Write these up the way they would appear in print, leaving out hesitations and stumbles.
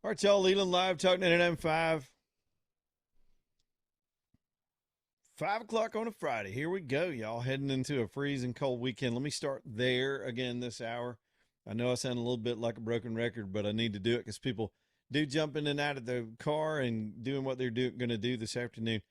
All right, y'all. Leland Live, Talk 99.5. 5 o'clock on a Friday. Here we go, y'all. Heading into a freezing cold weekend. Let me start there again this hour. I know I sound a little bit like a broken record, but I need to do it because people do jump in and out of the car and doing what they're going to do this afternoon.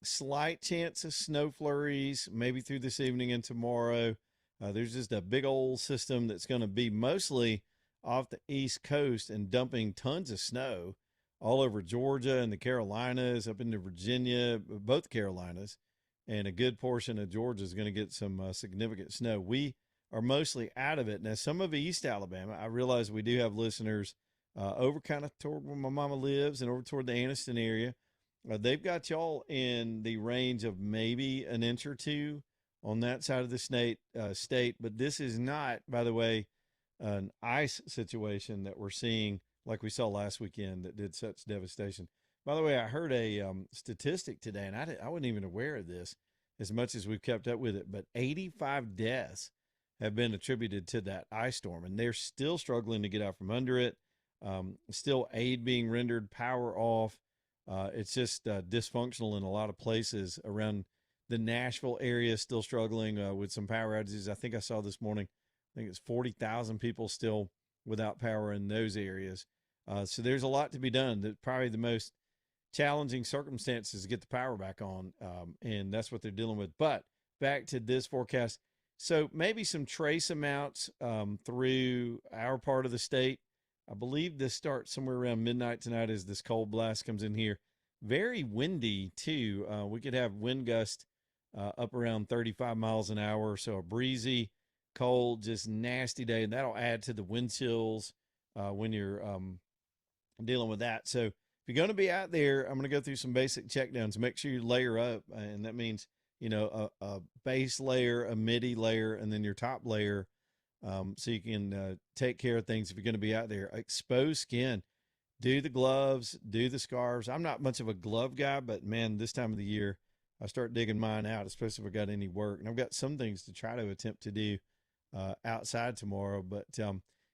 Slight chance of snow flurries, maybe through this evening and tomorrow. There's just a big old system that's going to be mostly off the East Coast and dumping tons of snow all over Georgia and the Carolinas, up into Virginia, both Carolinas, and a good portion of Georgia is going to get some significant snow. We are mostly out of it. Now, some of East Alabama, I realize we do have listeners over kind of toward where my mama lives and over toward the Anniston area. They've got y'all in the range of maybe an inch or two on that side of the state. But this is not, by the way, an ice situation that we're seeing like we saw last weekend that did such devastation. By the way, I heard a statistic today, and I wasn't even aware of this as much as we've kept up with it, but 85 deaths have been attributed to that ice storm, and they're still struggling to get out from under it. Still aid being rendered, power off. It's just dysfunctional in a lot of places around the Nashville area, still struggling with some power outages. I think I saw this morning, I think it's 40,000 people still without power in those areas. So there's a lot to be done. Probably the most challenging circumstances to get the power back on, and that's what they're dealing with. But back to this forecast. So maybe some trace amounts through our part of the state. I believe this starts somewhere around midnight tonight as this cold blast comes in here. Very windy, too. We could have wind gust up around 35 miles an hour. So a breezy, cold, just nasty day. And that'll add to the wind chills when you're dealing with that. So if you're going to be out there, I'm going to go through some basic checkdowns. Make sure you layer up. And that means, a base layer, a midi layer, and then your top layer. So you can take care of things if you're going to be out there. Exposed skin, do the gloves, do the scarves. I'm not much of a glove guy, but man, this time of the year, I start digging mine out, especially if I got any work. And I've got some things to try to attempt to do outside tomorrow. But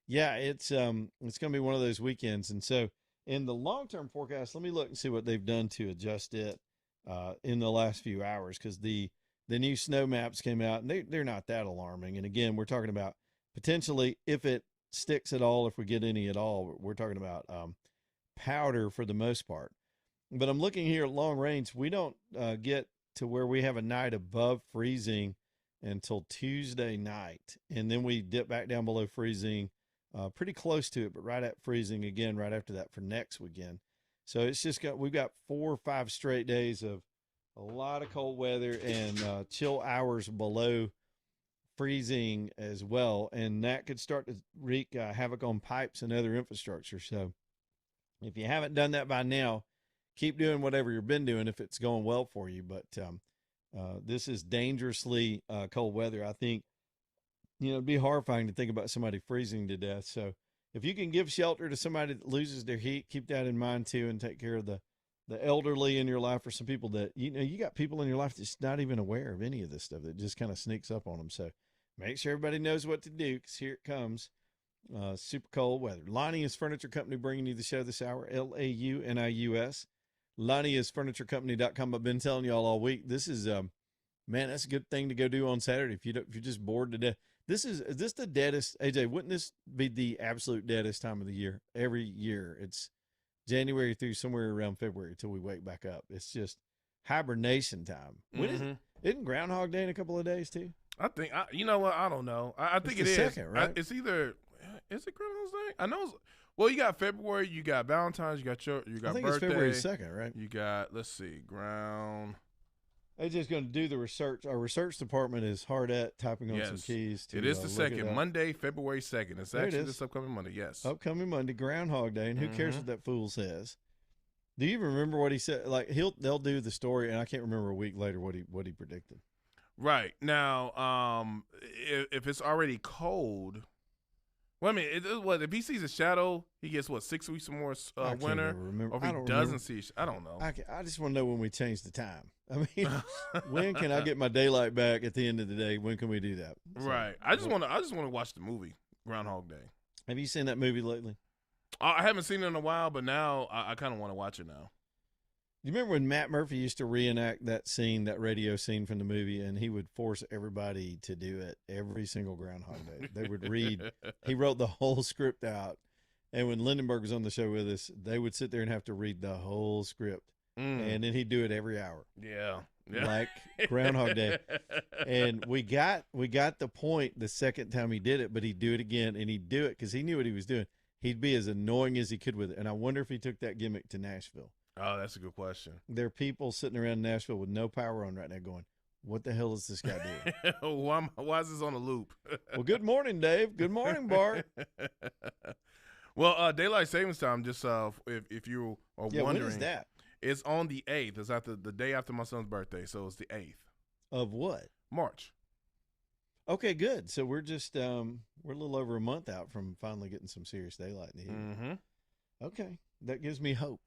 yeah, it's going to be one of those weekends. And so in the long-term forecast, let me look and see what they've done to adjust it in the last few hours, because the new snow maps came out, and they're not that alarming. And again, we're talking about potentially, if it sticks at all, if we get any at all, we're talking about powder for the most part. But I'm looking here at long range. We don't get to where we have a night above freezing until Tuesday night. And then we dip back down below freezing, pretty close to it, but right at freezing again right after that for next weekend. So it's just we've got 4 or 5 straight days of a lot of cold weather and chill hours below freezing as well, and that could start to wreak havoc on pipes and other infrastructure. So if you haven't done that by now, keep doing whatever you've been doing if it's going well for you. But this is dangerously cold weather. I think, it'd be horrifying to think about somebody freezing to death. So if you can give shelter to somebody that loses their heat, keep that in mind too, and take care of the elderly in your life, or some people that, you got people in your life that's not even aware of any of this stuff, that just kind of sneaks up on them. So make sure everybody knows what to do, because here it comes. Super cold weather. Lanius Furniture Company bringing you the show this hour, LAUNIUS. LaniusFurnitureCompany.com. I've been telling y'all all week, this is, man, that's a good thing to go do on Saturday if you're just bored to death. Is this the deadest, AJ, wouldn't this be the absolute deadest time of the year? Every year. It's January through somewhere around February till we wake back up. It's just hibernation time. When is it? Isn't Groundhog Day in a couple of days too? I think, you know what? I don't know. I think it is. Second, right? It's either, is it Groundhog's Day? I know. Well, you got February, you got Valentine's, you got I think birthday. it's February 2nd, right? You got, let's see, ground. AJ's going to do the research. Our research department is hard at typing on some keys. It is the second, Monday, February 2nd. It's actually this upcoming Monday, yes. Upcoming Monday, Groundhog Day, and who cares what that fool says? Do you remember what he said? Like they'll do the story, and I can't remember a week later what he predicted. Right now, if it's already cold, well, I mean, if he sees a shadow, he gets 6 weeks more winter. Or if he doesn't see, I don't know. I just want to know when we change the time. I mean, when can I get my daylight back at the end of the day? When can we do that? Right. I just want to watch the movie Groundhog Day. Have you seen that movie lately? I haven't seen it in a while, but now I kind of want to watch it now. You remember when Matt Murphy used to reenact that scene, that radio scene from the movie, and he would force everybody to do it every single Groundhog Day? They would read. He wrote the whole script out. And when Lindenberg was on the show with us, they would sit there and have to read the whole script. And then he'd do it every hour. Yeah. Like Groundhog Day. And we got the point the second time he did it, but he'd do it again, and he'd do it because he knew what he was doing. He'd be as annoying as he could with it. And I wonder if he took that gimmick to Nashville. Oh, that's a good question. There are people sitting around Nashville with no power on right now going, what the hell is this guy doing? Why is this on a loop? Well, good morning, Dave. Good morning, Bart. Well, daylight savings time, just if you are wondering. When is that? It's on the 8th. It's after the day after my son's birthday, so it's the 8th. Of what? March. Okay, good. So we're just we're a little over a month out from finally getting some serious daylight in here. Mm-hmm. Okay, that gives me hope.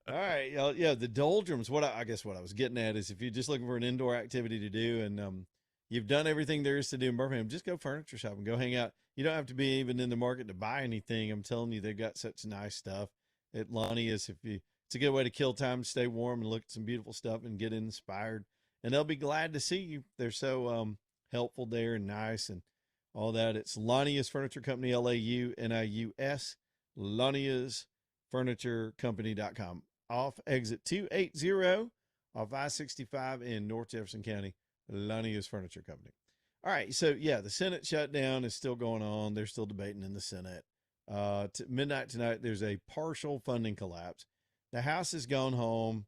All right, yeah, the doldrums. I guess what I was getting at is if you're just looking for an indoor activity to do, and you've done everything there is to do in Birmingham, just go furniture shopping, go hang out. You don't have to be even in the market to buy anything. I'm telling you, they've got such nice stuff at Lonnie's. It's a good way to kill time, stay warm, and look at some beautiful stuff and get inspired. And they'll be glad to see you. They're so helpful there and nice and all that. It's Lonnie's Furniture Company, LAUNIUS, LoniusFurnitureCompany.com. Off exit 280 off I-65 in North Jefferson County, Lonnie's Furniture Company. All right, so yeah, the Senate shutdown is still going on. They're still debating in the Senate. Midnight tonight, there's a partial funding collapse. The House has gone home,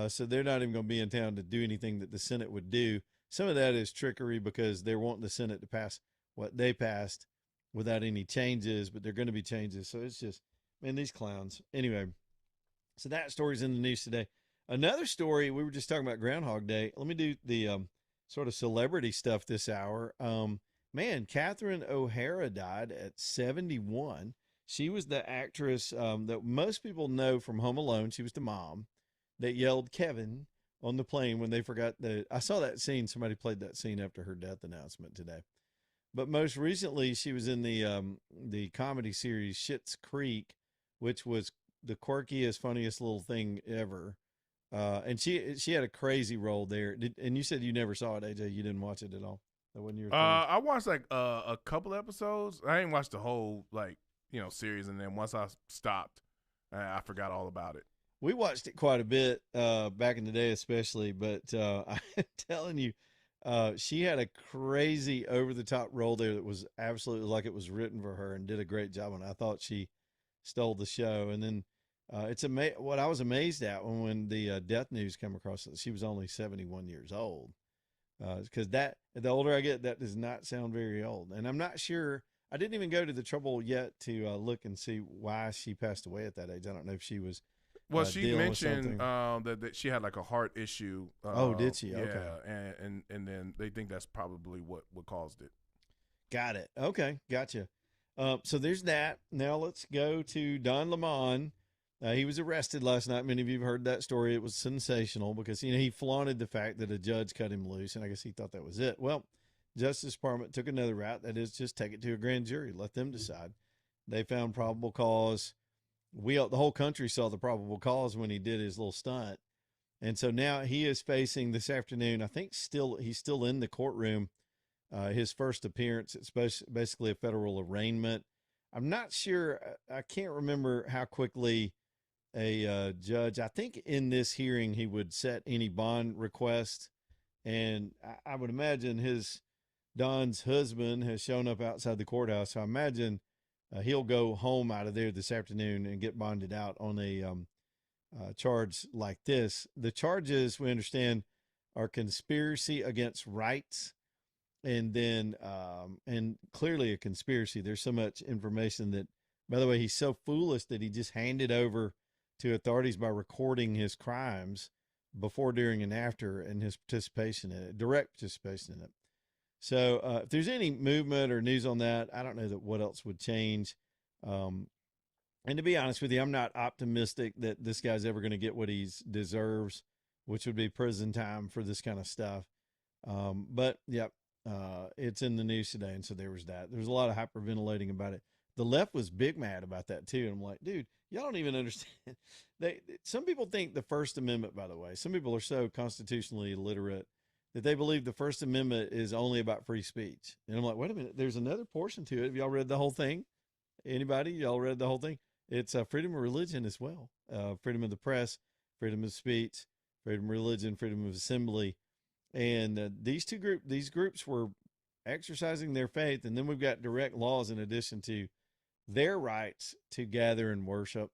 so they're not even going to be in town to do anything that the Senate would do. Some of that is trickery because they're wanting the Senate to pass what they passed without any changes, but they're going to be changes. So it's just, man, these clowns. Anyway, so that story's in the news today. Another story, we were just talking about Groundhog Day. Let me do the sort of celebrity stuff this hour. Man, Catherine O'Hara died at 71. She was the actress that most people know from Home Alone. She was the mom that yelled Kevin on the plane when they forgot I saw that scene. Somebody played that scene after her death announcement today. But most recently, she was in the comedy series Schitt's Creek, which was the quirkiest, funniest little thing ever. And she had a crazy role there. And you said you never saw it, AJ. You didn't watch it at all. That wasn't your thing. I watched like a couple episodes. I didn't watch the whole series, and then once I stopped, I forgot all about it. We watched it quite a bit back in the day, especially. But I'm telling you, she had a crazy over-the-top role there that was absolutely like it was written for her, and did a great job on it. I thought she stole the show. And then it's what I was amazed at when the death news came across, she was only 71 years old. Because the older I get, that does not sound very old. And I'm not sure. I didn't even go to the trouble yet to look and see why she passed away at that age. I don't know if she was. Well, she mentioned that she had like a heart issue. Oh, did she? Yeah, okay. And then they think that's probably what caused it. Got it. Okay, gotcha. So there's that. Now let's go to Don Lemon. He was arrested last night. Many of you have heard that story. It was sensational because he flaunted the fact that a judge cut him loose, and I guess he thought that was it. Well, Justice Department took another route. That is, just take it to a grand jury. Let them decide. They found probable cause. The whole country saw the probable cause when he did his little stunt. And so now he is facing this afternoon. I think he's still in the courtroom. His first appearance. It's basically a federal arraignment. I'm not sure. I can't remember how quickly a judge, I think in this hearing, he would set any bond request. And I would imagine Don's husband has shown up outside the courthouse. So I imagine he'll go home out of there this afternoon and get bonded out on a charge like this. The charges, we understand, are conspiracy against rights, and then and clearly a conspiracy. There's so much information that, by the way, he's so foolish that he just handed over to authorities by recording his crimes before, during, and after, and his participation in it, direct participation in it. So if there's any movement or news on that, I don't know what else would change. And to be honest with you, I'm not optimistic that this guy's ever going to get what he deserves, which would be prison time for this kind of stuff. But yeah, it's in the news today. And so there was that. There's a lot of hyperventilating about it. the left was big mad about that too. And I'm like, dude, y'all don't even understand. Some people think the First Amendment, by the way, some people are so constitutionally illiterate that they believe the First Amendment is only about free speech. And I'm like, wait a minute, there's another portion to it. Have y'all read the whole thing? Anybody? Y'all read the whole thing? It's freedom of religion as well. Freedom of the press, freedom of speech, freedom of religion, freedom of assembly. And these groups were exercising their faith. And then we've got direct laws in addition to their rights to gather and worship.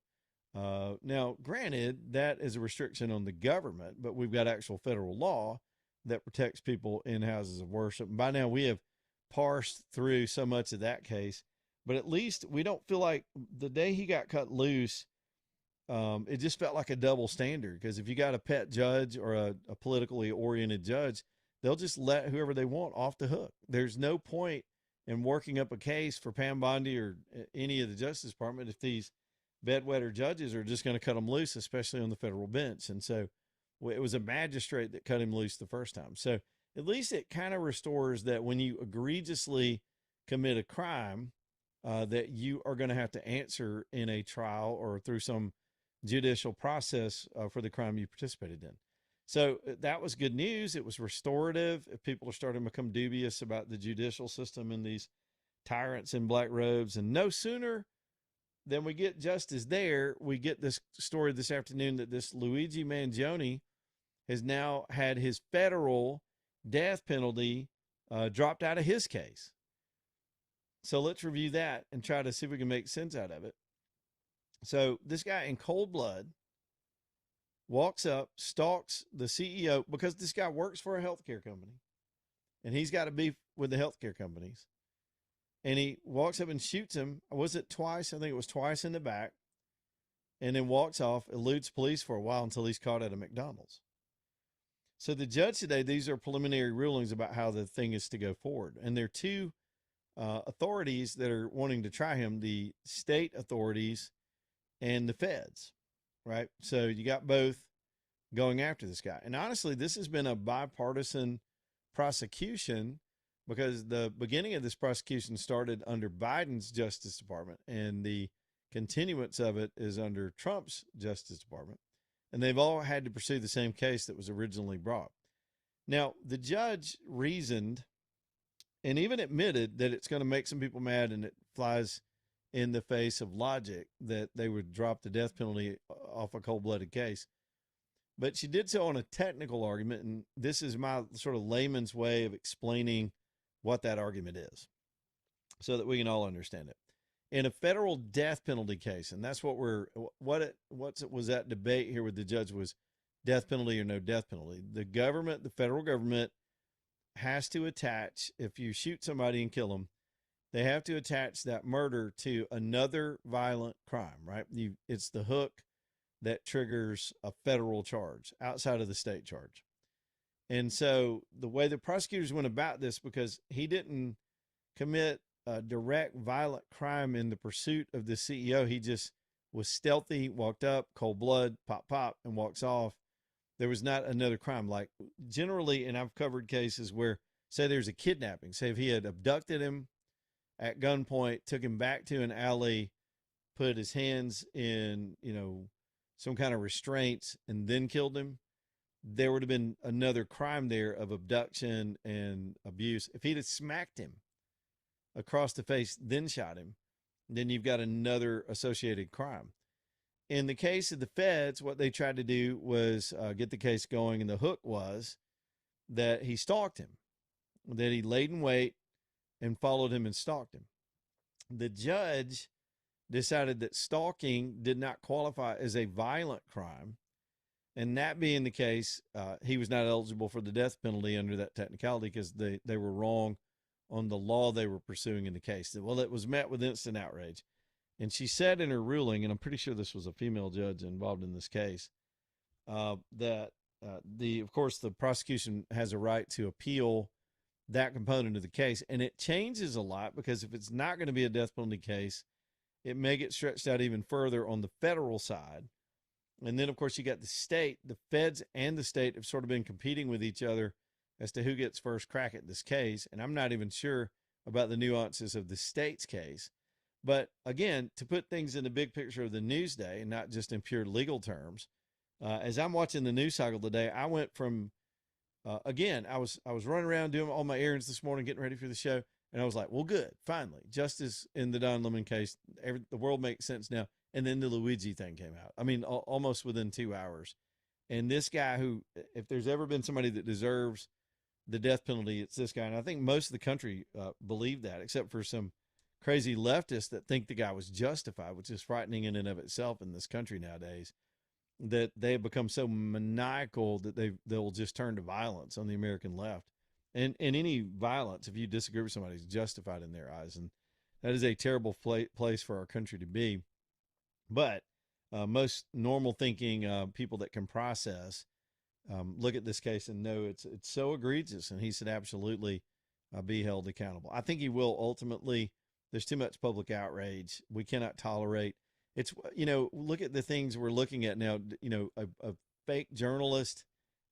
Now, granted, that is a restriction on the government, but we've got actual federal law that protects people in houses of worship. And by now we have parsed through so much of that case, but at least we don't feel like the day he got cut loose, it just felt like a double standard. Because if you got a pet judge or a politically oriented judge, they'll just let whoever they want off the hook. There's no point in working up a case for Pam Bondi or any of the Justice Department if these bedwetter judges are just going to cut them loose, especially on the federal bench. And so it was a magistrate that cut him loose the first time. So at least it kind of restores that when you egregiously commit a crime, that you are going to have to answer in a trial or through some judicial process for the crime you participated in. So that was good news. It was restorative. If people are starting to become dubious about the judicial system and these tyrants in black robes, and no sooner than we get justice there, we get this story this afternoon that this Luigi Mangione has now had his federal death penalty dropped out of his case. So let's review that and try to see if we can make sense out of it. So this guy in cold blood walks up, stalks the CEO, because this guy works for a healthcare company and he's got to beef with the healthcare companies. And he walks up and shoots him. Was it twice? I think it was twice in the back. And then walks off, eludes police for a while until he's caught at a McDonald's. So the judge today, these are preliminary rulings about how the thing is to go forward. And there are two authorities that are wanting to try him, the state authorities and the feds, right? So you got both going after this guy. And honestly, this has been a bipartisan prosecution, because the beginning of this prosecution started under Biden's Justice Department, and the continuance of it is under Trump's Justice Department. And they've all had to pursue the same case that was originally brought. Now, the judge reasoned and even admitted that it's going to make some people mad, and it flies in the face of logic that they would drop the death penalty off a cold-blooded case. But she did so on a technical argument, and this is my sort of layman's way of explaining what that argument is so that we can all understand it. In a federal death penalty case, and that's what was that debate here with the judge was death penalty or no death penalty. The government, the federal government, has to attach, if you shoot somebody and kill them, they have to attach that murder to another violent crime, right? It's the hook that triggers a federal charge outside of the state charge. And so the way the prosecutors went about this, because he didn't commit a direct violent crime in the pursuit of the CEO, he just was stealthy, walked up, cold blood, pop, pop, and walks off. There was not another crime. Like generally, and I've covered cases where, say there's a kidnapping, say if he had abducted him at gunpoint, took him back to an alley, put his hands in, some kind of restraints, and then killed him, there would have been another crime there of abduction and abuse. If he'd have smacked him across the face, then shot him, then you've got another associated crime. In the case of the feds, what they tried to do was get the case going, and the hook was that he stalked him, that he laid in wait and followed him and stalked him. The judge decided that stalking did not qualify as a violent crime, and that being the case, he was not eligible for the death penalty under that technicality, because they were wrong on the law they were pursuing in the case. Well, it was met with instant outrage. And she said in her ruling, and I'm pretty sure this was a female judge involved in this case, that of course, the prosecution has a right to appeal that component of the case. And it changes a lot, because if it's not going to be a death penalty case, it may get stretched out even further on the federal side. And then, of course, you got the state. The feds and the state have sort of been competing with each other as to who gets first crack at this case. And I'm not even sure about the nuances of the state's case. But again, to put things in the big picture of the news day and not just in pure legal terms, as I'm watching the news cycle today, I went from again, I was running around doing all my errands this morning, getting ready for the show, and I was like, well, good, finally, justice in the Don Lemon case. The world makes sense now. And then the Luigi thing came out. I mean, almost within 2 hours. And this guy, who, if there's ever been somebody that deserves the death penalty, it's this guy. And I think most of the country believe that, except for some crazy leftists that think the guy was justified, which is frightening in and of itself in this country nowadays, that they have become so maniacal that they'll just turn to violence on the American left. And any violence, if you disagree with somebody, is justified in their eyes. And that is a terrible place for our country to be. But most normal thinking people that can process look at this case and know it's so egregious, and he should absolutely be held accountable. I think he will ultimately. There's too much public outrage. We cannot tolerate. It's, look at the things we're looking at now. A fake journalist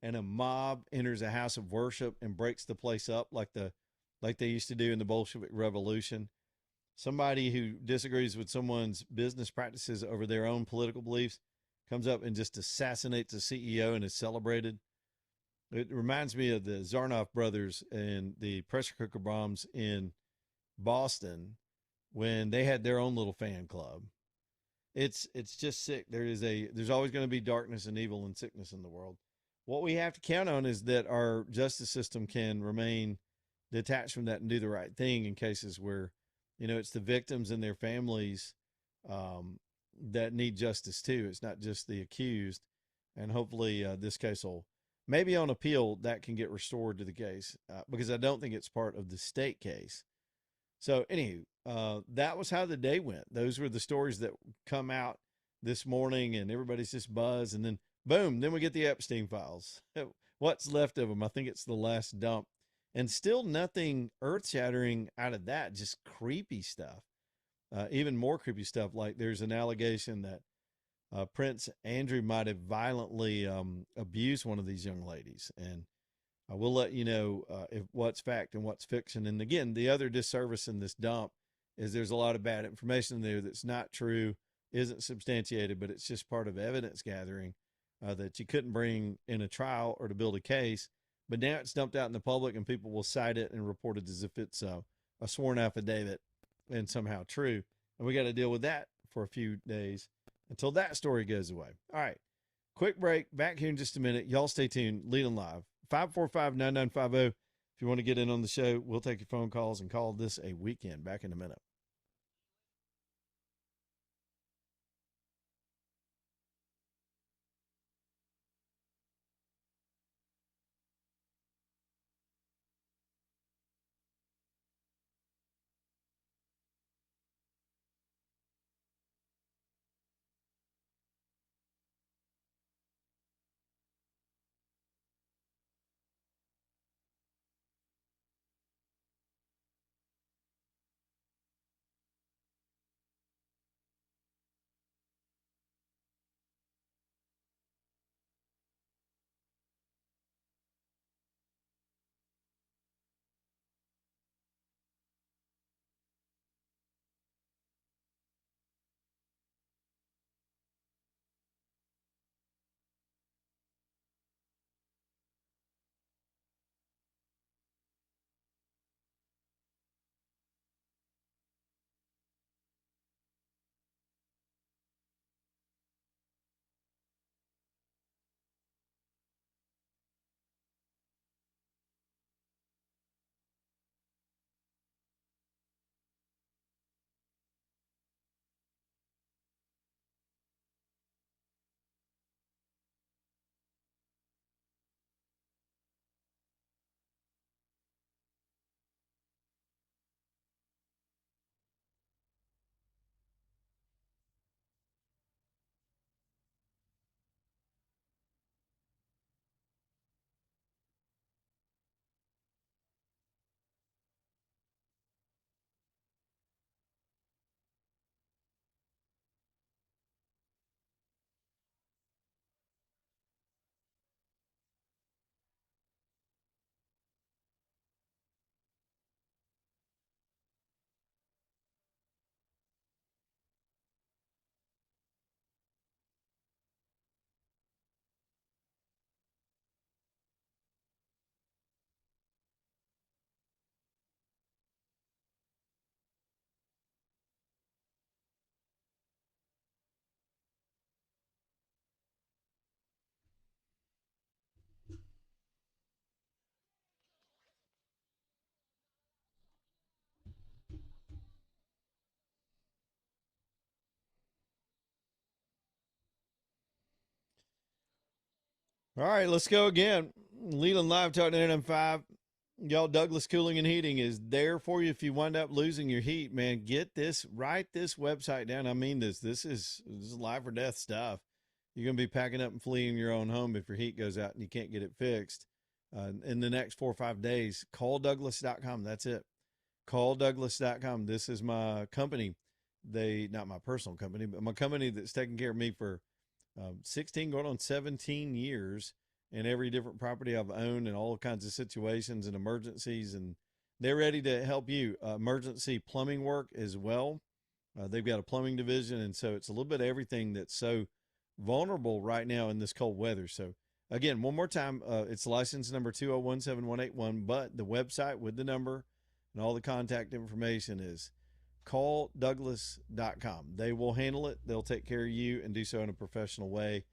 and a mob enters a house of worship and breaks the place up like they used to do in the Bolshevik Revolution. Somebody who disagrees with someone's business practices over their own political beliefs comes up and just assassinates the CEO and is celebrated. It reminds me of the Zarnoff brothers and the pressure cooker bombs in Boston when they had their own little fan club. It's just sick. There's always going to be darkness and evil and sickness in the world. What we have to count on is that our justice system can remain detached from that and do the right thing in cases where, it's the victims and their families that need justice too. It's not just the accused. And hopefully this case will, maybe on appeal, that can get restored to the case because I don't think it's part of the state case. So anywho, that was how the day went. Those were the stories that come out this morning, and everybody's just buzzed. And then boom, then we get the Epstein files. What's left of them? I think it's the last dump. And still nothing earth-shattering out of that, just creepy stuff. Even more creepy stuff, like there's an allegation that Prince Andrew might have violently abused one of these young ladies. And I will let you know if what's fact and what's fiction. And again, the other disservice in this dump is there's a lot of bad information there that's not true, isn't substantiated, but it's just part of evidence gathering that you couldn't bring in a trial or to build a case. But now it's dumped out in the public, and people will cite it and report it as if it's a sworn affidavit and somehow true. And we got to deal with that for a few days until that story goes away. All right, quick break. Back here in just a minute. Y'all stay tuned. Leland Live, 545-9950. If you want to get in on the show, we'll take your phone calls and call this a weekend. Back in a minute. All right, let's go again. Leland Live Talk 995. Y'all, Douglas Cooling and Heating is there for you if you wind up losing your heat, man. Get this, write this website down. I mean this. This is life or death stuff. You're going to be packing up and fleeing your own home if your heat goes out and you can't get it fixed in the next 4 or 5 days. Call Douglas.com. That's it. Call Douglas.com. This is my company. Not my personal company, but my company that's taken care of me for 16 going on 17 years in every different property I've owned and all kinds of situations and emergencies. And they're ready to help you. Emergency plumbing work as well. They've got a plumbing division. And so it's a little bit of everything that's so vulnerable right now in this cold weather. So again, one more time, it's license number 2017181, but the website with the number and all the contact information is calldouglas.com. They will handle it. They'll take care of you and do so in a professional way.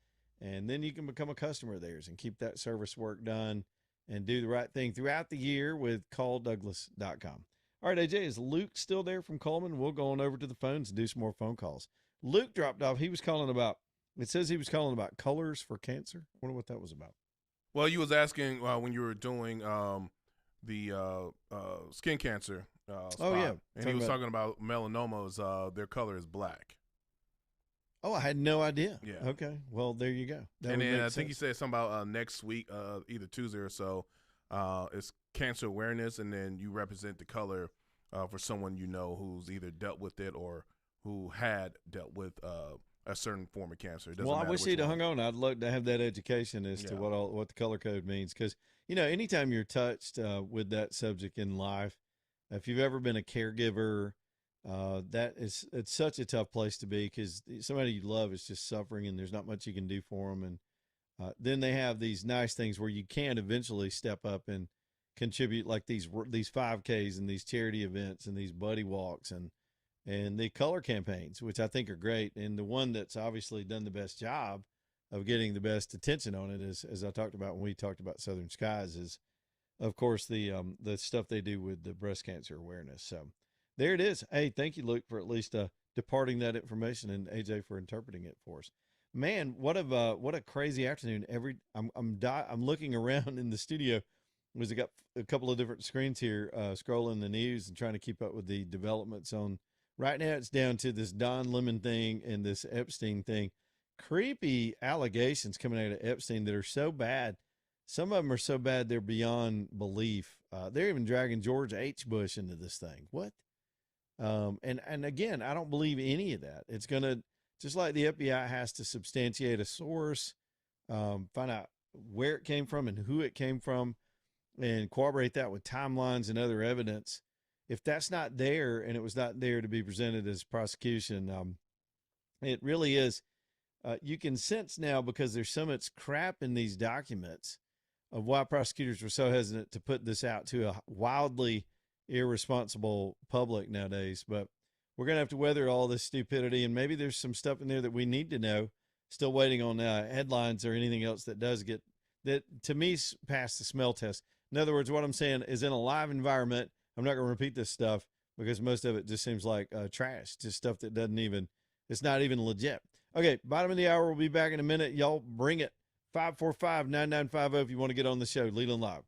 And then you can become a customer of theirs and keep that service work done and do the right thing throughout the year with calldouglas.com. All right, AJ, is Luke still there from Coleman? We'll go on over to the phones and do some more phone calls. Luke dropped off. He was calling about, it says he was calling about colors for cancer. I wonder what that was about. Well, you was asking when you were doing the skin cancer spot, oh, yeah. And he was talking about melanomas. Their color is black. Oh, I had no idea. Yeah. Okay. Well, there you go. And then I think he said something about next week, either Tuesday or so, it's cancer awareness, and then you represent the color for someone you know who's either dealt with it or who had dealt with a certain form of cancer. Well, I wish he'd hung on. I'd love to have that education as to what the color code means, because anytime you're touched with that subject in life, if you've ever been a caregiver, it's such a tough place to be, because somebody you love is just suffering and there's not much you can do for them. And then they have these nice things where you can eventually step up and contribute, like these 5Ks and these charity events and these buddy walks and the color campaigns, which I think are great. And the one that's obviously done the best job of getting the best attention on it is, as I talked about when we talked about Southern Skies, is of course the stuff they do with the breast cancer awareness. So there it is. Hey, thank you, Luke, for at least departing that information, and AJ for interpreting it for us. Man, what a crazy afternoon! I'm looking around in the studio. I got a couple of different screens here, scrolling the news and trying to keep up with the developments on. Right now, it's down to this Don Lemon thing and this Epstein thing. Creepy allegations coming out of Epstein that are so bad. Some of them are so bad they're beyond belief. They're even dragging George H. Bush into this thing. What? And again, I don't believe any of that. It's going to, just like the FBI has to substantiate a source, find out where it came from and who it came from, and corroborate that with timelines and other evidence. If that's not there, and it was not there to be presented as prosecution, it really is. You can sense now, because there's so much crap in these documents, of why prosecutors were so hesitant to put this out to a wildly irresponsible public nowadays. But we're going to have to weather all this stupidity, and maybe there's some stuff in there that we need to know. Still waiting on headlines or anything else that does get, that to me pass the smell test. In other words, what I'm saying is, in a live environment, I'm not going to repeat this stuff because most of it just seems like trash, just stuff that it's not even legit. Okay, bottom of the hour. We'll be back in a minute. Y'all bring it. 545-9950 if you want to get on the show. Leland Live.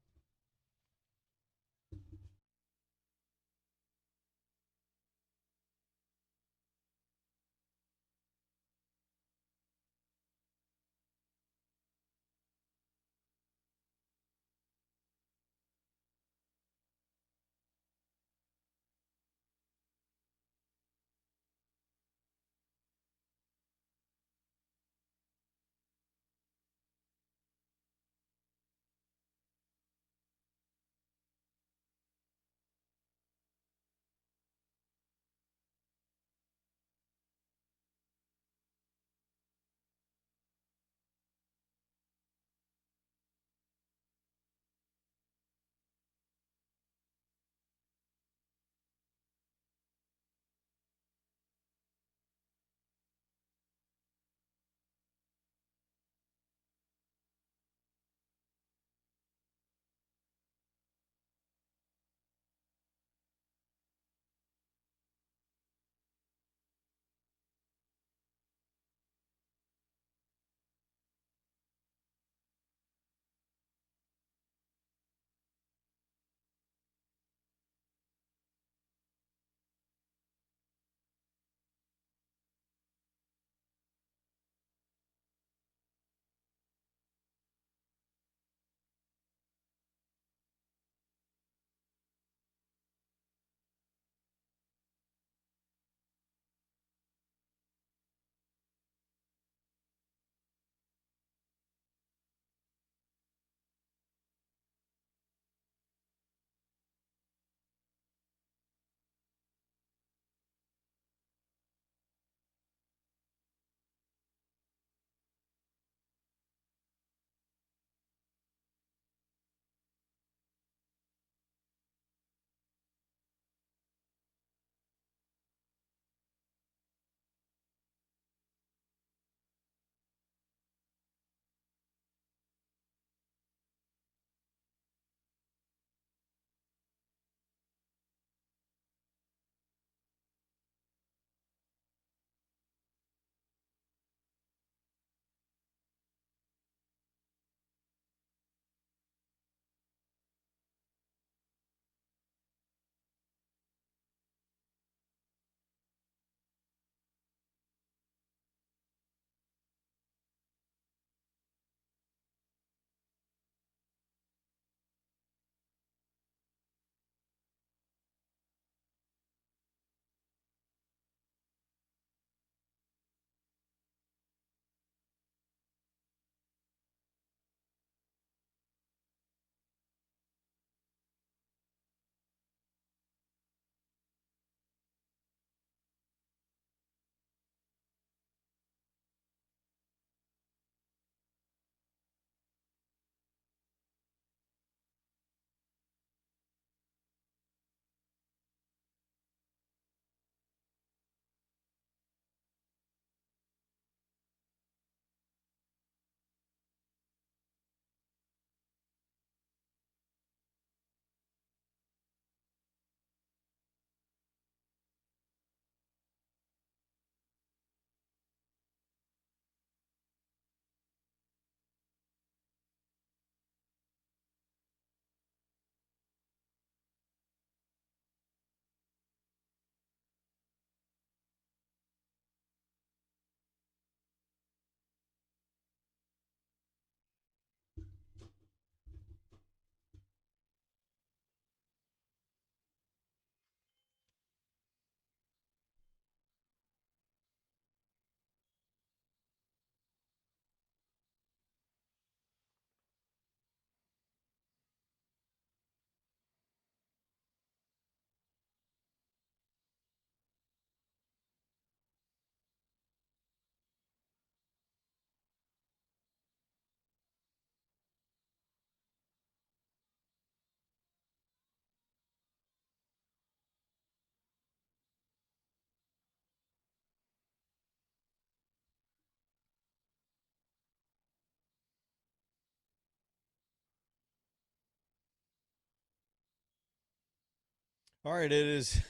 All right, it is.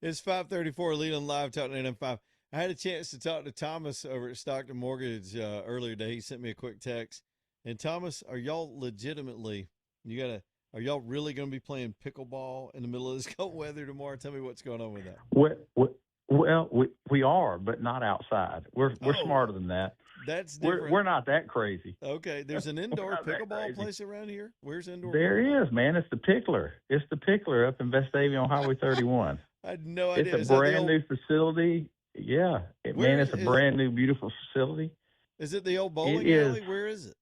It's 5:34. Leland Live talking to M5. I had a chance to talk to Thomas over at Stockton Mortgage earlier today. He sent me a quick text. And Thomas, are y'all legitimately? Are y'all really going to be playing pickleball in the middle of this cold weather tomorrow? Tell me what's going on with that. We are, but not outside. We're smarter than that. That's different. We're not that crazy. Okay, there's an indoor pickleball place around here. Where's indoor? There is, man. It's the Pickler. It's the Pickler up in Vestavia on Highway 31. I had no idea. It's a brand new facility. Yeah, it's a brand new, beautiful facility. Is it the old bowling alley? Where is it?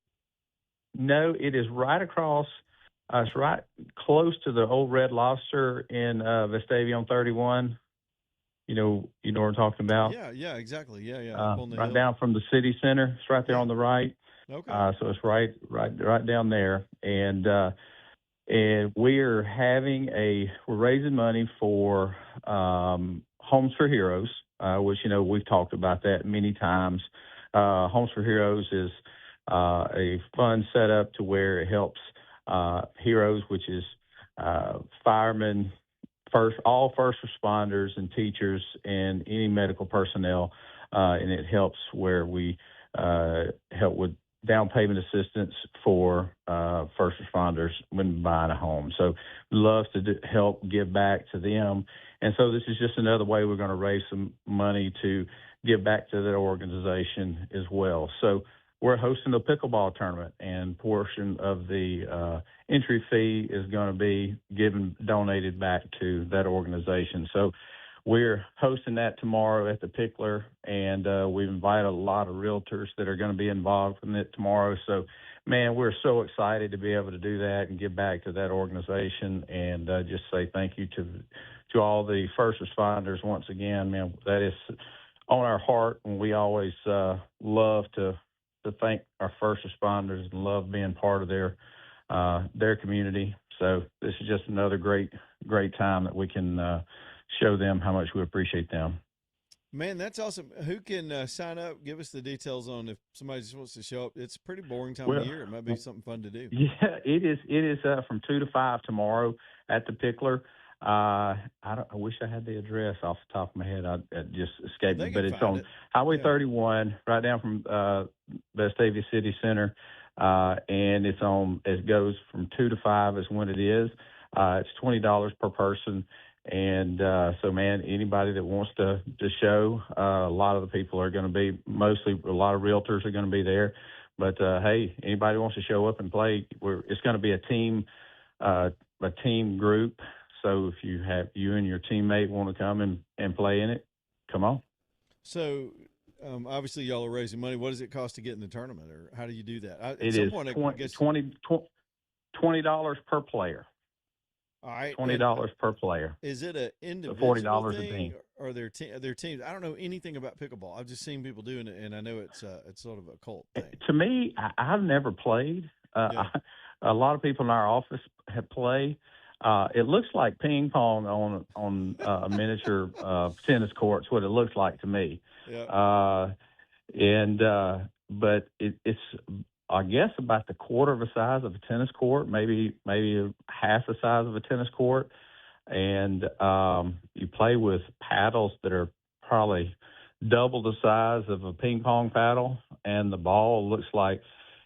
No, it is right across. It's right close to the old Red Lobster in Vestavia on 31. You know what I'm talking about? Yeah, exactly. Yeah. Right hill. Down from the city center. It's right there on the right. Okay. So it's right down there. And we're raising money for Homes for Heroes, which, we've talked about that many times. Homes for Heroes is a fund set up to where it helps heroes, which is firemen, all first responders and teachers and any medical personnel, and it helps where we help with down payment assistance for first responders when buying a home. So we love to help give back to them. And so this is just another way we're going to raise some money to give back to that organization as well. So we're hosting a pickleball tournament, and portion of the entry fee is going to be donated back to that organization. So we're hosting that tomorrow at the Pickler, and we've invited a lot of realtors that are going to be involved in it tomorrow. So, man, we're so excited to be able to do that and give back to that organization, and just say thank you to all the first responders once again. Man, that is on our heart, and we always love to thank our first responders and love being part of their community. So this is just another great time that we can show them how much we appreciate them. Man, that's awesome. Who can sign up? Give us the details on if somebody just wants to show up. It's a pretty boring time of year. It might be something fun to do. Yeah, it is. It is from 2 to 5 tomorrow at the Pickler. I wish I had the address off the top of my head. I just escaped me, but it's on Highway 31, right down from Vestavia City Center, and it goes from 2 to 5 is when it is. It's $20 per person, and so, man, anybody that wants to show, a lot of the people are going to be, mostly a lot of realtors are going to be there, but hey, anybody wants to show up and play, it's going to be a team group. So if you and your teammate want to come and play in it, come on. So obviously y'all are raising money. What does it cost to get in the tournament, or how do you do that? It is $20 per player. All right, $20 per player. Is it an individual $40 thing, a team? Or are there teams? I don't know anything about pickleball. I've just seen people doing it, and I know it's sort of a cult thing. To me, I've never played. A lot of people in our office have played. It looks like ping pong on a miniature tennis court. Is what it looks like to me. Yeah. But it's I guess about the quarter of the size of a tennis court, maybe half the size of a tennis court, and you play with paddles that are probably double the size of a ping pong paddle, and the ball looks like,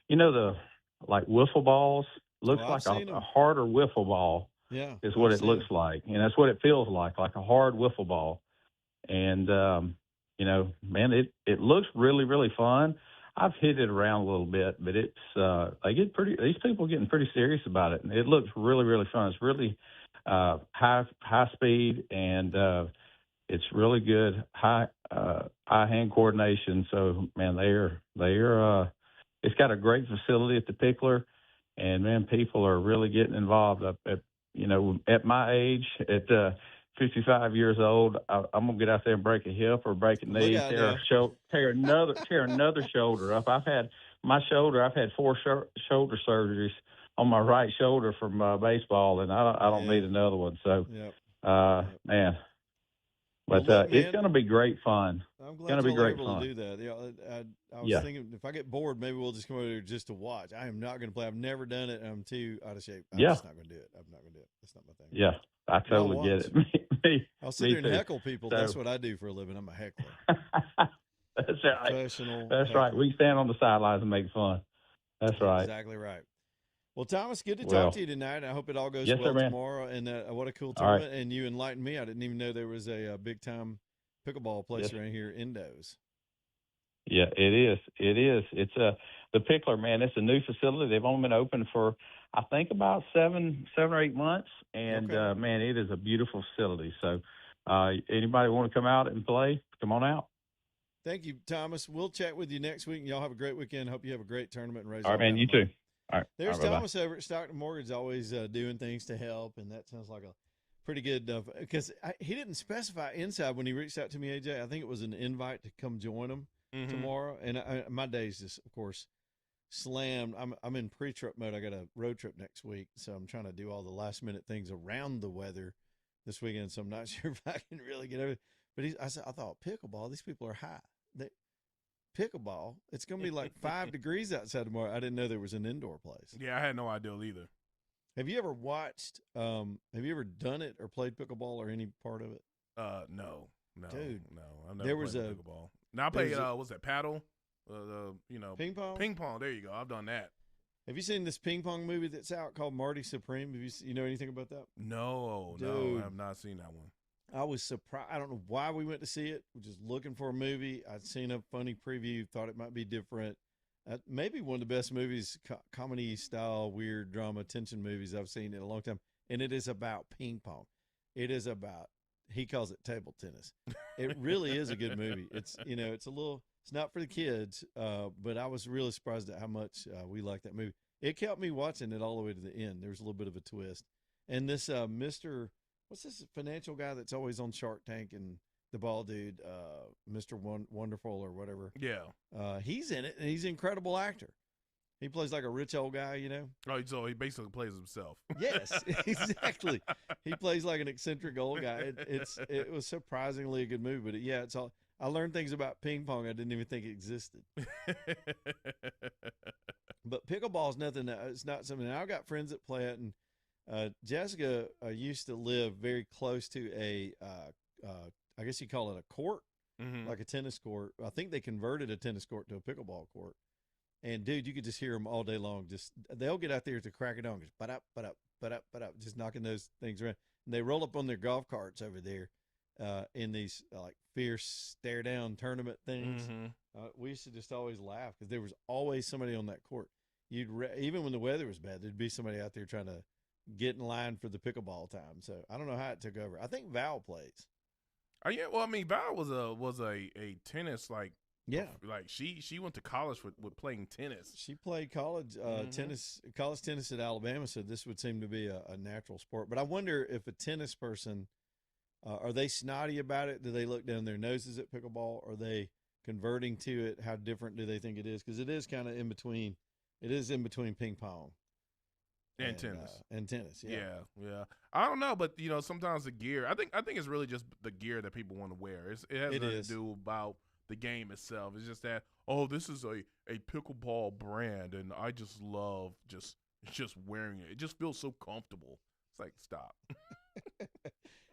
like wiffle balls. Looks like a harder wiffle ball. Yeah, is what it looks like, and that's what it feels like a hard wiffle ball. And man, it looks really, really fun. I've hit it around a little bit, but it's these people are getting pretty serious about it, and it looks really, really fun. It's really high speed, and it's really good high hand coordination. So, man, they're it's got a great facility at the Pickler, and man, people are really getting involved. At my age, at 55 years old, I'm gonna get out there and break a hip or break a knee, tear another shoulder up. I've had 4 shoulder surgeries on my right shoulder from baseball, and I don't need another one. So, man. But it's going to be great fun. I'm glad you're able to do that. I was thinking if I get bored, maybe we'll just come over there just to watch. I am not going to play. I've never done it, and I'm too out of shape. I'm just not going to do it. I'm not going to do it. That's not my thing. Yeah. I totally get it. I'll sit there and heckle people. So, that's what I do for a living. I'm a heckler. That's right. Professional. That's heckler. right. We stand on the sidelines and make fun. That's right. Exactly right. Well, Thomas, good to talk to you tonight. I hope it all goes well tomorrow. And what a cool tournament. Right. And you enlightened me. I didn't even know there was a big-time pickleball place around here, Indo's. Yeah, it is. It is. It's the Pickler, man. It's a new facility. They've only been open for, I think, about 7 or 8 months. And, man, it is a beautiful facility. So anybody want to come out and play, come on out. Thank you, Thomas. We'll chat with you next week, and y'all have a great weekend. Hope you have a great tournament and raise all right, man. You too. All right. There's Thomas over at Stockton Mortgage, always doing things to help, and that sounds like a pretty good because he didn't specify inside when he reached out to me, AJ. I think it was an invite to come join him tomorrow, and my day's just, of course, slammed. I'm in pre-trip mode. I got a road trip next week, so I'm trying to do all the last-minute things around the weather this weekend, so I'm not sure if I can really get over it. But I thought, pickleball, these people are high. Pickleball, it's going to be like 5 degrees outside tomorrow. I didn't know there was an indoor place. Yeah, I had no idea either. Have you ever watched, have you ever done it or played pickleball or any part of it? No. Dude, no. I've never played pickleball. Now I play, what's that, paddle? Ping pong? Ping pong, there you go. I've done that. Have you seen this ping pong movie that's out called Marty Supreme? Have you know anything about that? No, I have not seen that one. I was surprised. I don't know why we went to see it. We're just looking for a movie. I'd seen a funny preview, thought it might be different. Maybe one of the best movies, comedy style, weird drama, tension movies I've seen in a long time. And it is about ping pong. It is about, he calls it table tennis. It really is a good movie. It's, it's not for the kids, but I was really surprised at how much we liked that movie. It kept me watching it all the way to the end. There was a little bit of a twist. And this what's this financial guy that's always on Shark Tank and the bald dude, Mr. Wonderful or whatever? Yeah. He's in it, and he's an incredible actor. He plays like a rich old guy, Oh, so he basically plays himself. Yes, exactly. He plays like an eccentric old guy. It was surprisingly a good movie, but it's all. I learned things about ping pong I didn't even think existed. But pickleball is nothing. It's not something. I've got friends that play it, and Jessica used to live very close to a, I guess you call it a court, like a tennis court. I think they converted a tennis court to a pickleball court. And, dude, you could just hear them all day long. They'll get out there to crack it on, just but up, just knocking those things around. And they roll up on their golf carts over there in these, like, fierce stare-down tournament things. We used to just always laugh because there was always somebody on that court. Even when the weather was bad, there'd be somebody out there trying to get in line for the pickleball time. So I don't know how it took over. I think Val plays. Yeah, well, I mean, Val was a tennis like she went to college with playing tennis. She played college tennis at Alabama, so this would seem to be a natural sport. But I wonder if a tennis person are they snotty about it? Do they look down their noses at pickleball? Are they converting to it? How different do they think it is? Because it is kind of in between. It is in between ping pong. And tennis. And tennis, yeah. I don't know, but sometimes the gear. I think it's really just the gear that people want to wear. It has nothing to do about the game itself. It's just that this is a pickleball brand, and I just love just wearing it. It just feels so comfortable. It's like, stop.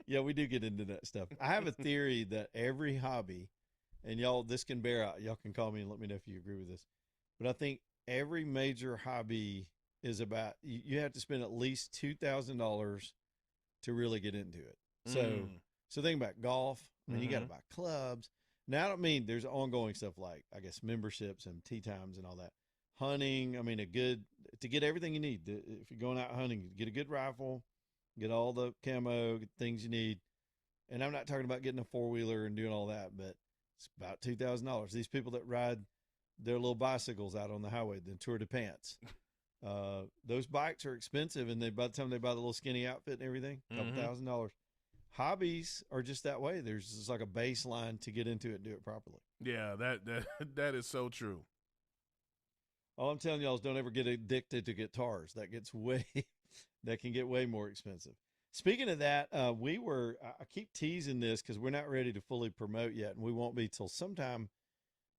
Yeah, we do get into that stuff. I have a theory that every hobby, and y'all, this can bear out. Y'all can call me and let me know if you agree with this. But I think every major hobby is about you have to spend at least $2,000 to really get into it. So think about golf. I mean, you got to buy clubs. Now, I don't mean there's ongoing stuff like, I guess, memberships and tee times and all that. Hunting, I mean, to get everything you need. If you're going out hunting, get a good rifle, get all the camo, things you need. And I'm not talking about getting a four-wheeler and doing all that, but it's about $2,000. These people that ride their little bicycles out on the highway, the Tour de Pants. Those bikes are expensive, and by the time they buy the little skinny outfit and everything, a couple $1,000. Hobbies are just that way. There's just like a baseline to get into it and do it properly. Yeah, that is so true. All I'm telling y'all is don't ever get addicted to guitars. That can get way more expensive. Speaking of that, I keep teasing this because we're not ready to fully promote yet, and we won't be till sometime,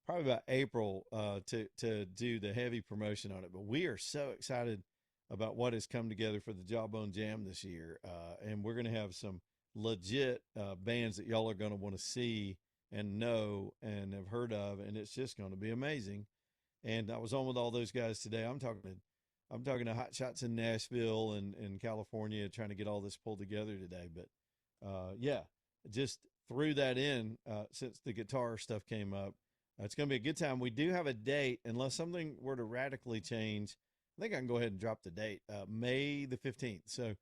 probably about April, to do the heavy promotion on it. But we are so excited about what has come together for the Jawbone Jam this year. And we're going to have some legit bands that y'all are going to want to see and know and have heard of, and it's just going to be amazing. And I was on with all those guys today. I'm talking to Hot Shots in Nashville and California, trying to get all this pulled together today. But yeah, just threw that in since the guitar stuff came up. It's going to be a good time. We do have a date, unless something were to radically change. I think I can go ahead and drop the date, May the 15th. So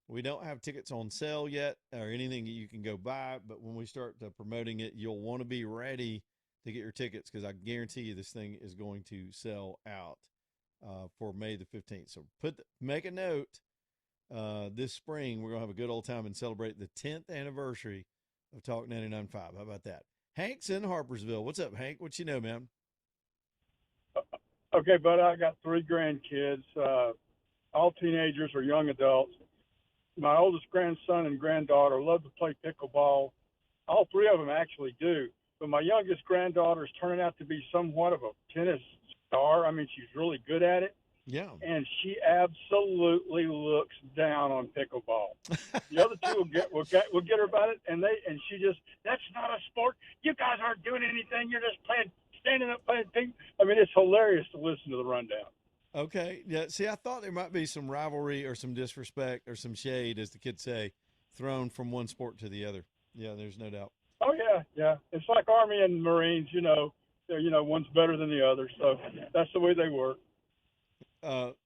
we don't have tickets on sale yet or anything that you can go buy, but when we start promoting it, you'll want to be ready to get your tickets, because I guarantee you this thing is going to sell out for May the 15th. So make a note. This spring, we're going to have a good old time and celebrate the 10th anniversary of Talk 99.5. How about that? Hank's in Harpersville. What's up, Hank? What you know, man? Okay, bud, I got 3 grandkids, all teenagers or young adults. My oldest grandson and granddaughter love to play pickleball. All 3 of them actually do. But my youngest granddaughter is turning out to be somewhat of a tennis star. I mean, she's really good at it. Yeah. And she absolutely looks down on pickleball. The other 2 will get her about it, and she just, that's not a sport. You guys aren't doing anything. You're just standing up playing ping. I mean, it's hilarious to listen to the rundown. Okay. Yeah. See, I thought there might be some rivalry or some disrespect or some shade, as the kids say, thrown from one sport to the other. Yeah, there's no doubt. Oh yeah. It's like Army and Marines. One's better than the other, so that's the way they work.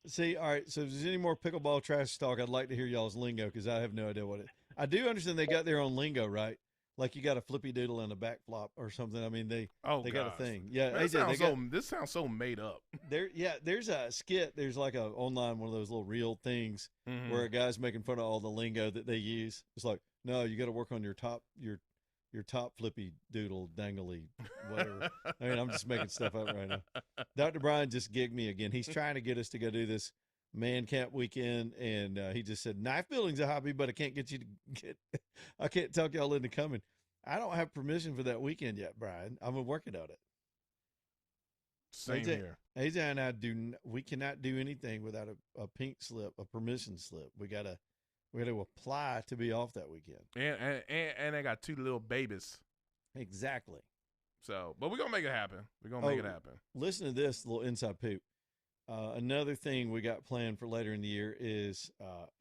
See, all right. So if there's any more pickleball trash talk, I'd like to hear y'all's lingo, because I have no idea what it. I do understand they got their own lingo, right? Like you got a flippy doodle and a back flop or something. I mean, they got a thing. Yeah, man, this sounds so made up. There's a skit. There's like a online one of those little real things where a guy's making fun of all the lingo that they use. It's like, no, you got to work on your top flippy doodle dangly whatever. I mean, I'm just making stuff up right now. Dr. Brian just gigged me again. He's trying to get us to go do this man camp weekend, and he just said knife building's a hobby, but I can't I can't talk y'all into coming. I don't have permission for that weekend yet, Brian. I'm working on it. Same here. AJ and I we cannot do anything without a pink slip, a permission slip. We gotta apply to be off that weekend. And they got 2 little babies. Exactly. So, but we're gonna make it happen. We're gonna make it happen. Listen to this little inside poop. Another thing we got planned for later in the year is,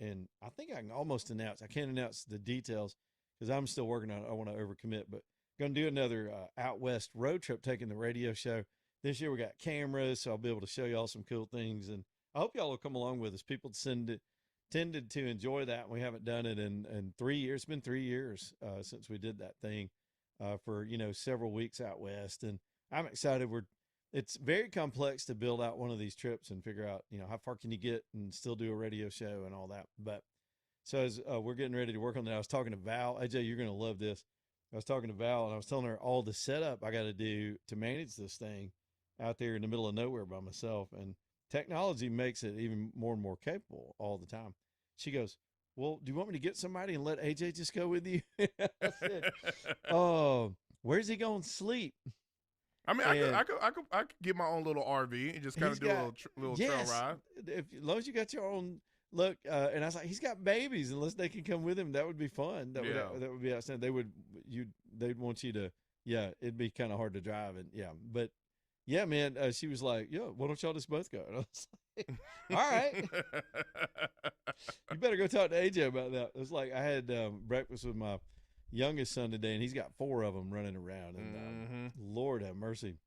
and I think I can almost announce. I can't announce the details because I'm still working on it. I want to overcommit, but going to do another out west road trip, taking the radio show. This year we got cameras, so I'll be able to show y'all some cool things, and I hope y'all will come along with us. People tended to enjoy that. We haven't done it in 3 years. It's been 3 years since we did that thing for several weeks out west, and I'm excited. It's very complex to build out one of these trips and figure out how far can you get and still do a radio show and all that. But so as we're getting ready to work on that, I was talking to Val. AJ, you're going to love this. I was talking to Val, and I was telling her all the setup I got to do to manage this thing out there in the middle of nowhere by myself. And technology makes it even more and more capable all the time. She goes, well, do you want me to get somebody and let AJ just go with you? I said, oh, where's he going to sleep? I mean, I could get my own little RV and just kind of do a little trail ride. As long as you got your own look, and I was like, he's got babies. Unless they can come with him, that would be fun. That would be outstanding. They'd want you to. Yeah, it'd be kind of hard to drive, and but yeah, man. She was like, yeah, why don't y'all just both go? And I was like, all right, you better go talk to AJ about that. It was like I had breakfast with my youngest son today, and he's got 4 of them running around, and Lord have mercy,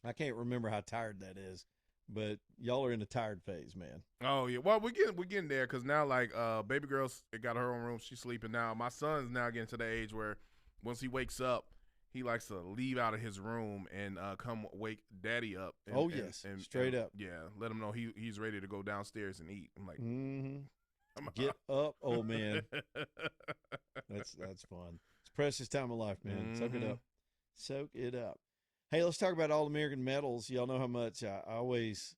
I can't remember how tired that is, but y'all are in the tired phase, man. Oh yeah, well we're getting there, because now like baby girl's got her own room, she's sleeping now. My son's now getting to the age where once he wakes up, he likes to leave out of his room and come wake daddy up. And, straight up. Yeah, let him know he's ready to go downstairs and eat. I'm like, get up, old man. That's fun. It's a precious time of life, man. Soak it up. Soak it up. Hey, let's talk about All American Metals. Y'all know how much I always,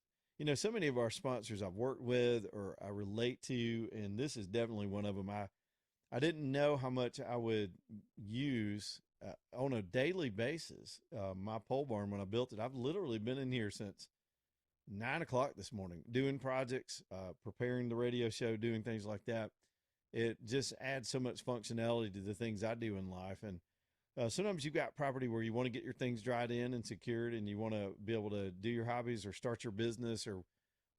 so many of our sponsors I've worked with or I relate to, and this is definitely one of them. I didn't know how much I would use on a daily basis. My pole barn, when I built it, I've literally been in here since 9 o'clock this morning, doing projects, preparing the radio show, doing things like that. It just adds so much functionality to the things I do in life. And sometimes you've got property where you want to get your things dried in and secured, and you want to be able to do your hobbies or start your business or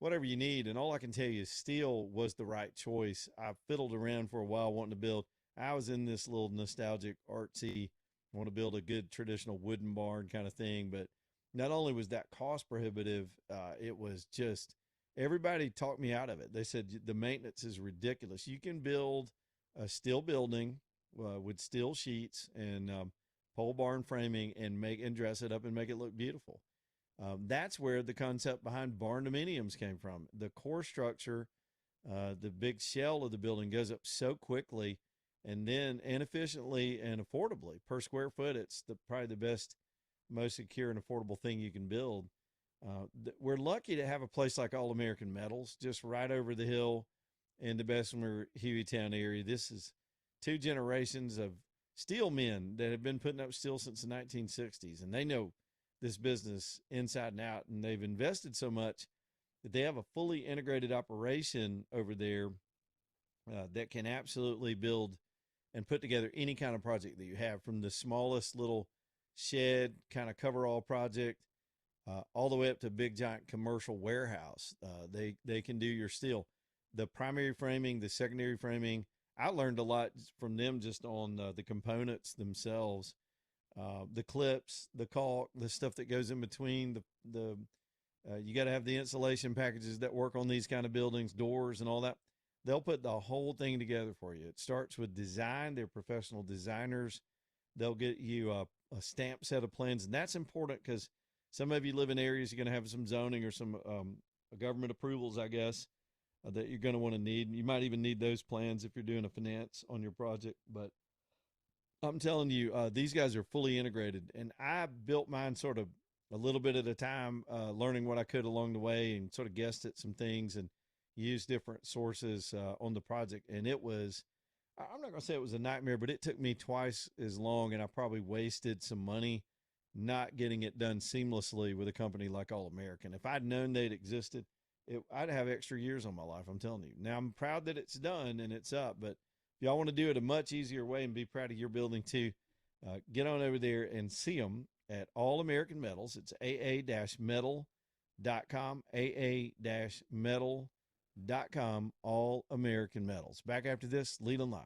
whatever you need. And all I can tell you is steel was the right choice. I fiddled around for a while wanting to build. I was in this little nostalgic artsy, want to build a good traditional wooden barn kind of thing. But not only was that cost prohibitive, it was just everybody talked me out of it. They said the maintenance is ridiculous. You can build a steel building with steel sheets and pole barn framing and dress it up and make it look beautiful. That's where the concept behind barn dominiums came from. The core structure, the big shell of the building goes up so quickly and then inefficiently and affordably per square foot. It's probably the best, most secure and affordable thing you can build. We're lucky to have a place like All American Metals just right over the hill in the Bessemer Hueytown area. This is 2 generations of steel men that have been putting up steel since the 1960s, and they know this business inside and out, and they've invested so much that they have a fully integrated operation over there that can absolutely build and put together any kind of project that you have, from the smallest little shed kind of coverall project all the way up to a big giant commercial warehouse. They can do your steel, the primary framing, the secondary framing. I learned a lot from them just on the components themselves, the clips, the caulk, the stuff that goes in between the you got to have the insulation packages that work on these kind of buildings, doors and all that. They'll put the whole thing together for you. It starts with design. They're professional designers. They'll get you a stamped set of plans. And that's important because some of you live in areas you're going to have some zoning or some government approvals, I guess, that you're going to want to need. You might even need those plans if you're doing a finance on your project. But I'm telling you, these guys are fully integrated. And I built mine sort of a little bit at a time, learning what I could along the way, and sort of guessed at some things and used different sources on the project. And it was, I'm not going to say it was a nightmare, but it took me twice as long, and I probably wasted some money not getting it done seamlessly with a company like All American. If I'd known they'd existed, I'd have extra years on my life, I'm telling you. Now, I'm proud that it's done and it's up, but if y'all want to do it a much easier way and be proud of your building too, get on over there and see them at All American Metals. It's aa-metal.com, aa-metal.com, All American Metals. Back after this, Leland Live.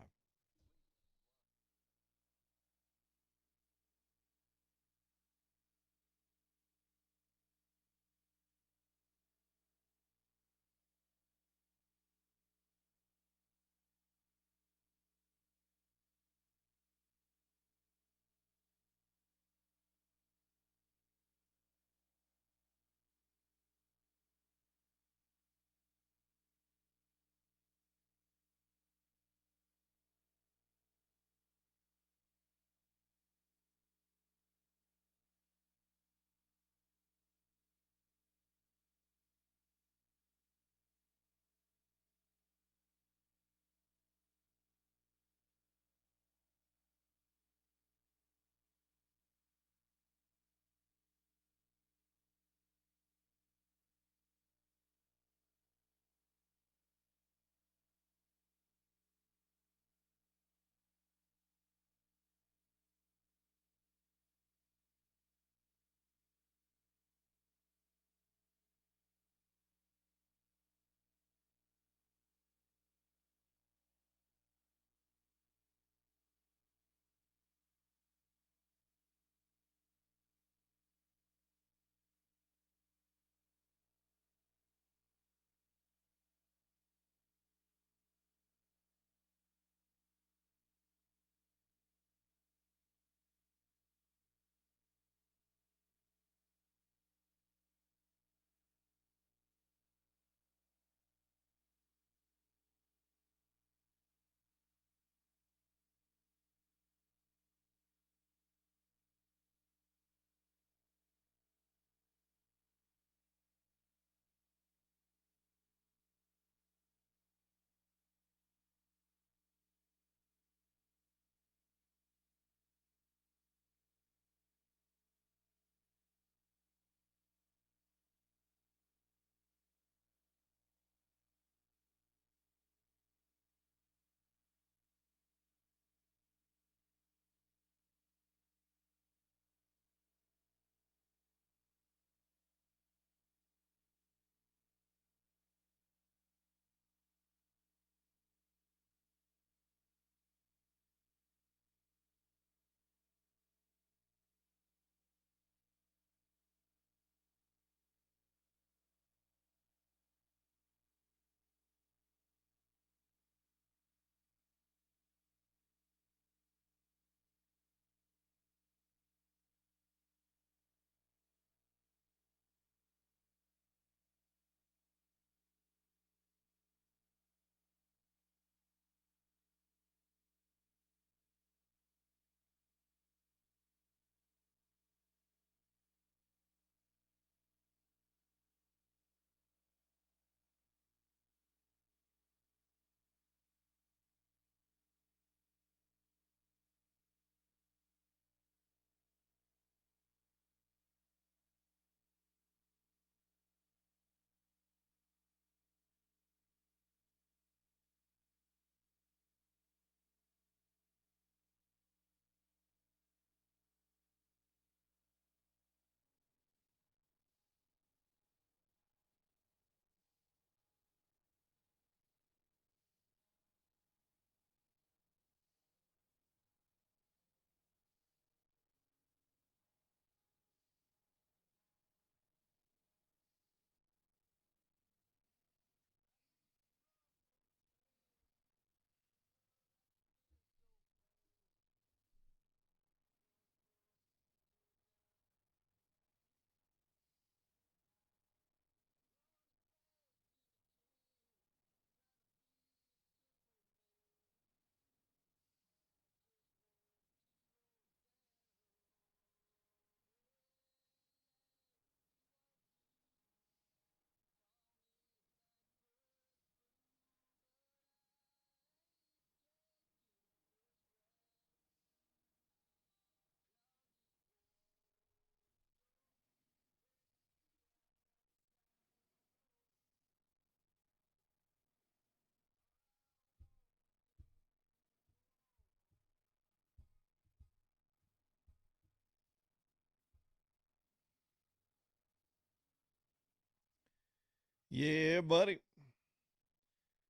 Yeah, buddy.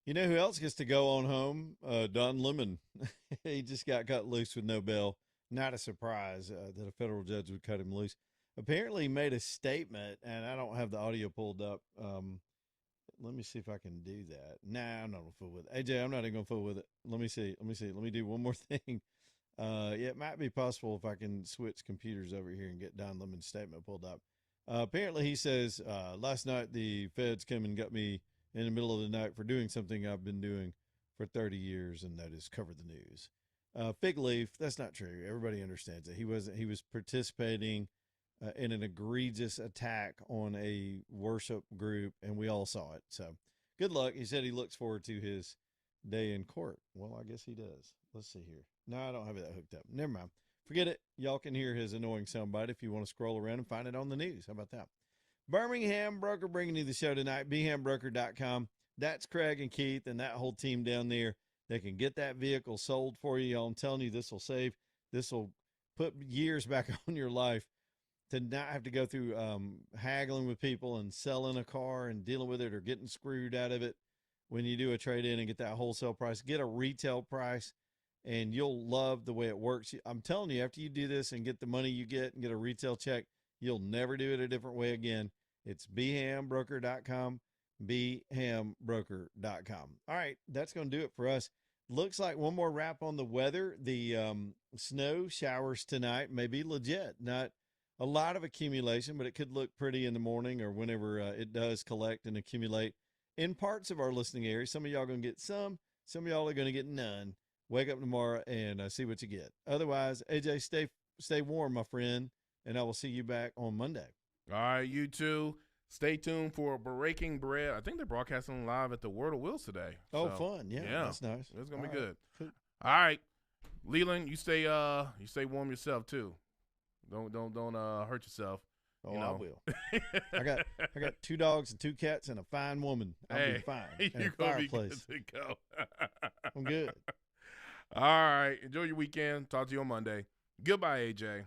You know who else gets to go on home? Don Lemon. He just got cut loose with no bail. Not a surprise that a federal judge would cut him loose. Apparently, he made a statement, and I don't have the audio pulled up. Let me see if I can do that. Nah, I'm not going to fool with it. AJ, I'm not even going to fool with it. Let me see. Let me do one more thing. Yeah, it might be possible if I can switch computers over here and get Don Lemon's statement pulled up. Apparently, he says, last night the feds came and got me in the middle of the night for doing something I've been doing for 30 years, and that is cover the news. Fig leaf, that's not true. Everybody understands it. He was participating in an egregious attack on a worship group, and we all saw it. So good luck. He said he looks forward to his day in court. Well, I guess he does. Let's see here. No, I don't have that hooked up. Never mind. Forget it. Y'all can hear his annoying soundbite if you want to scroll around and find it on the news. How about that? Birmingham Broker bringing you the show tonight, bhambroker.com. That's Craig and Keith and that whole team down there. They can get that vehicle sold for you. Y'all, I'm telling you, this will put years back on your life to not have to go through haggling with people and selling a car and dealing with it or getting screwed out of it when you do a trade-in and get that wholesale price. Get a retail price, and you'll love the way it works. I'm telling you, after you do this and get the money you get and get a retail check, you'll never do it a different way again. It's bhambroker.com, bhambroker.com. All right, that's going to do it for us. Looks like one more wrap on the weather. The snow showers tonight may be legit. Not a lot of accumulation, but it could look pretty in the morning or whenever it does collect and accumulate in parts of our listening area. Some of y'all are going to get some of y'all are going to get none. Wake up tomorrow and see what you get. Otherwise, AJ, stay warm, my friend, and I will see you back on Monday. All right, you too. Stay tuned for Breaking Bread. I think they're broadcasting live at the Word of Wills today. Oh, fun. Yeah, that's nice. It's going to be good. Cool. All right. Leland, you stay warm yourself too. Don't hurt yourself. Oh, I will. I got 2 dogs and 2 cats and a fine woman. I'll be fine. You're going to be good to go. I'm good. All right. Enjoy your weekend. Talk to you on Monday. Goodbye, AJ.